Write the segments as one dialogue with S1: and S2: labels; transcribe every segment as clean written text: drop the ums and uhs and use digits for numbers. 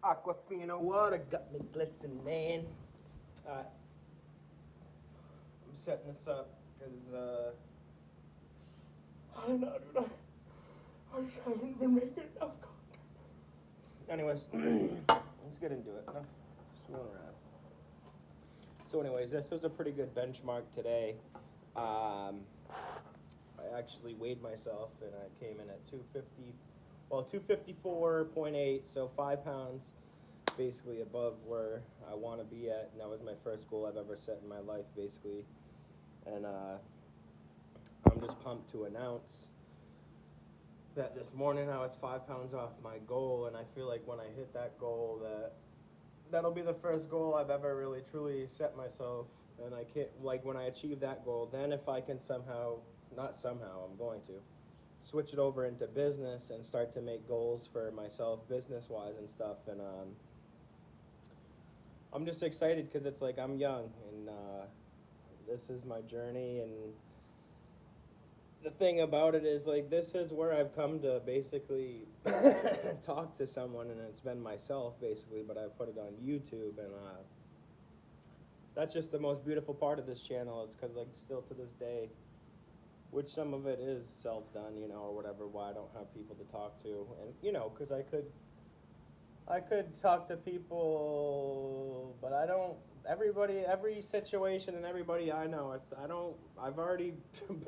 S1: Aquafina water got me glistening. Alright, I'm setting this up because I don't know, dude. I just haven't been making enough content. Anyways, let's get into it. Enough screwing around. So, anyways, this was a pretty good benchmark today. I actually weighed myself and I came in at 254.8, so 5 pounds basically above where I want to be at, and that was my first goal I've ever set in my life, basically. And I'm just pumped to announce that this morning I was 5 pounds off my goal, and I feel like when I hit that goal, that'll be the first goal I've ever really truly set myself. And I can't, like, when I achieve that goal, then if I can somehow, not somehow, I'm going to switch it over into business and start to make goals for myself business-wise and stuff. And I'm just excited because it's like I'm young, and this is my journey. And the thing about it is, like, this is where I've come to basically talk to someone, and it's been myself basically, but I put it on YouTube, and that's just the most beautiful part of this channel. It's because, like, still to this day, which some of it is self-done, you know, or whatever, why I don't have people to talk to. And, you know, because I could talk to people, but I don't, every situation and everybody I know, I've already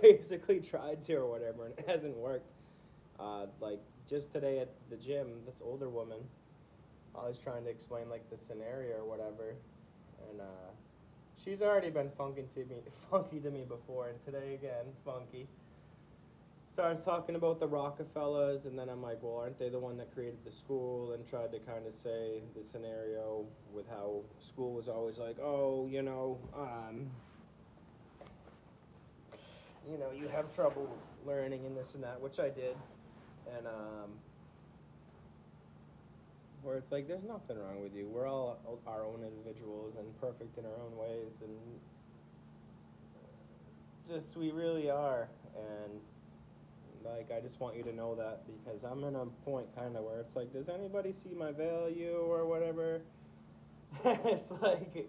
S1: basically tried to or whatever, and it hasn't worked. Like, just today at the gym, this older woman, I was trying to explain, like, the scenario or whatever, and, she's already been funky to me before, and today again, funky. Starts talking about the Rockefellers, and then I'm like, well, aren't they the one that created the school? And tried to kind of say the scenario with how school was always like, oh, you have trouble learning and this and that, which I did, and where it's like, there's nothing wrong with you. We're all our own individuals and perfect in our own ways, and just we really are. And like, I just want you to know that, because I'm in a point kind of where it's like, does anybody see my value or whatever? It's like,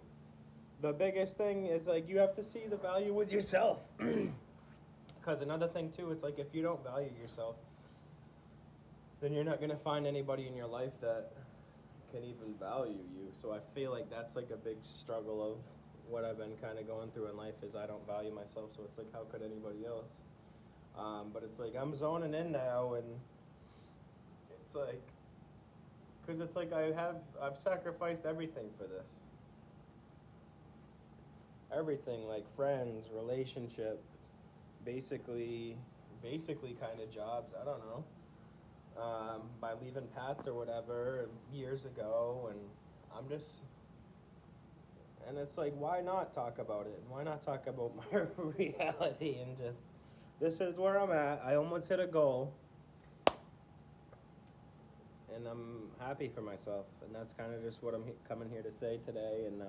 S1: the biggest thing is, like, you have to see the value with yourself. Because another thing too, it's like, if you don't value yourself, then you're not going to find anybody in your life that can even value you. So I feel like that's like a big struggle of what I've been kind of going through in life, is I don't value myself. So it's like, how could anybody else? But it's like, I'm zoning in now, and it's like, because it's like I've sacrificed everything for this. Everything, like friends, relationship, basically kind of jobs, I don't know. By leaving Pat's or whatever years ago, and I'm just, and it's like, why not talk about it? Why not talk about my reality, and just, this is where I'm at. I almost hit a goal, and I'm happy for myself, and that's kind of just what I'm coming here to say today. And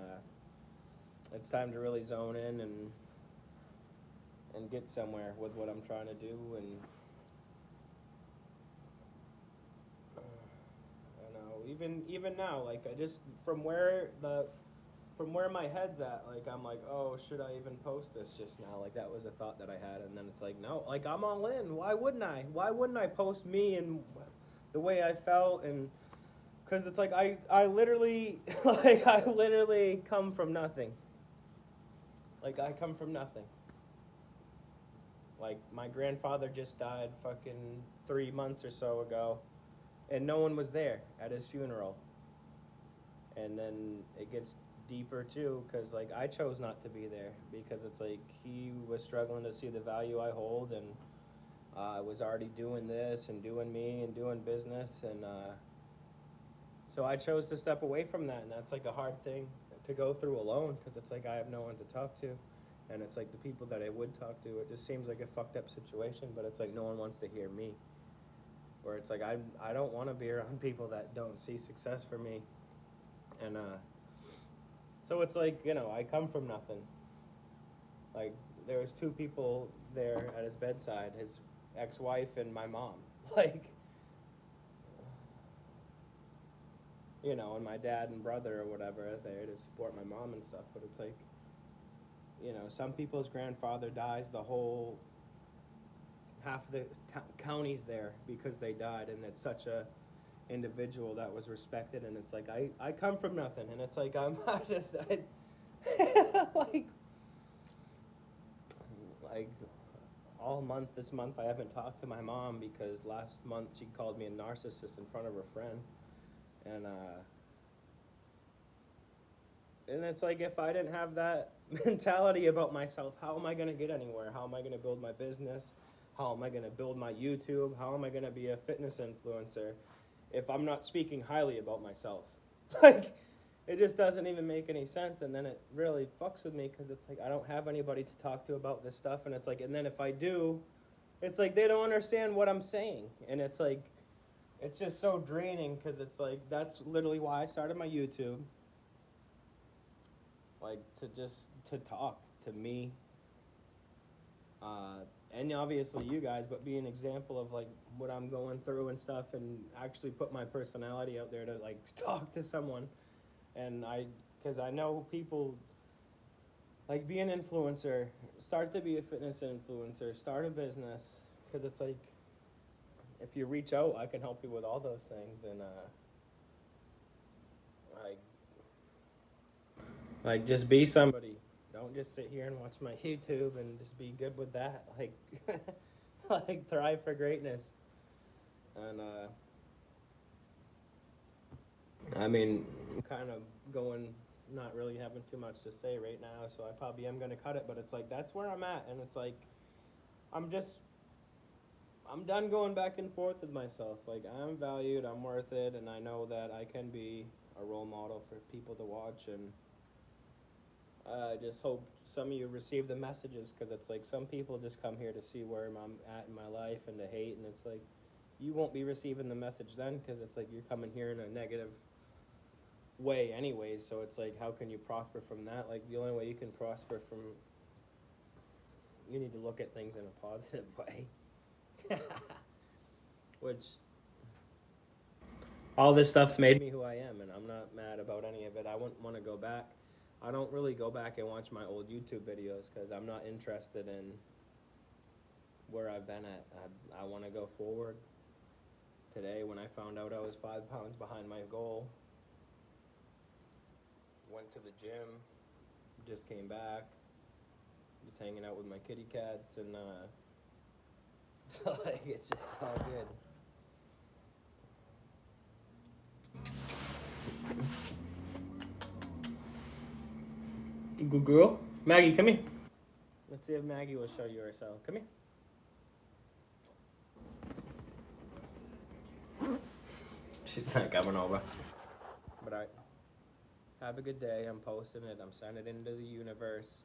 S1: it's time to really zone in and get somewhere with what I'm trying to do. And I know, even now, like, I just, from where my head's at, like, I'm like, oh, should I even post this just now? Like, that was a thought that I had, and then it's like, no, like, I'm all in. Why wouldn't I post me and the way I felt? And because it's like, I literally, like, I literally come from nothing. Like, I come from nothing. Like, my grandfather just died fucking 3 months or so ago, and no one was there at his funeral. And then it gets deeper too, because, like, I chose not to be there, because it's like, he was struggling to see the value I hold, and I was already doing this and doing me and doing business, and so I chose to step away from that. And that's like a hard thing to go through alone, because it's like, I have no one to talk to, and it's like, the people that I would talk to, it just seems like a fucked up situation, but it's like, no one wants to hear me, where it's like, I don't want to be around people that don't see success for me. And so it's like, I come from nothing. Like, there was 2 people there at his bedside, his ex-wife and my mom. Like, you know, and my dad and brother or whatever are there to support my mom and stuff. But it's like, you know, some people's grandfather dies, the whole half of the county's there because they died, and it's such a individual that was respected. And it's like I come from nothing, and it's like I just like like all month this month I haven't talked to my mom because last month she called me a narcissist in front of her friend, and it's like if I didn't have that mentality about myself, how am I going to get anywhere? How am I going to build my business? How am I going to build my YouTube? How am I going to be a fitness influencer if I'm not speaking highly about myself? Like, it just doesn't even make any sense. And then it really fucks with me because it's like I don't have anybody to talk to about this stuff. And it's like, and then if I do, it's like they don't understand what I'm saying. And it's like, it's just so draining because it's like that's literally why I started my YouTube. Like to talk to me, and obviously you guys, but be an example of like what I'm going through and stuff, and actually put my personality out there to like talk to someone, and because I know people like be an influencer, start to be a fitness influencer, start a business, because it's like if you reach out, I can help you with all those things, and like just be somebody. Don't just sit here and watch my YouTube and just be good with that. Like like thrive for greatness. And I mean, I'm kind of going not really having too much to say right now, so I probably am going to cut it, but it's like that's where I'm at, and it's like I'm just I'm done going back and forth with myself. Like I'm valued, I'm worth it, and I know that I can be a role model for people to watch. And I just hope some of you receive the messages, because it's like some people just come here to see where I'm at in my life and to hate, and it's like you won't be receiving the message then, because it's like you're coming here in a negative way anyways. So it's like, how can you prosper from that? Like the only way you can prosper from, you need to look at things in a positive way. Which all this stuff's made me who I am, and I'm not mad about any of it. I wouldn't want to go back. I don't really go back and watch my old YouTube videos because I'm not interested in where I've been at. I want to go forward. Today, when I found out I was 5 pounds behind my goal, went to the gym, just came back, just hanging out with my kitty cats, and like it's just all good. Good girl. Maggie, come here. Let's see if Maggie will show you herself. Come here. She's not coming over. But I have a good day. I'm posting it. I'm sending it into the universe.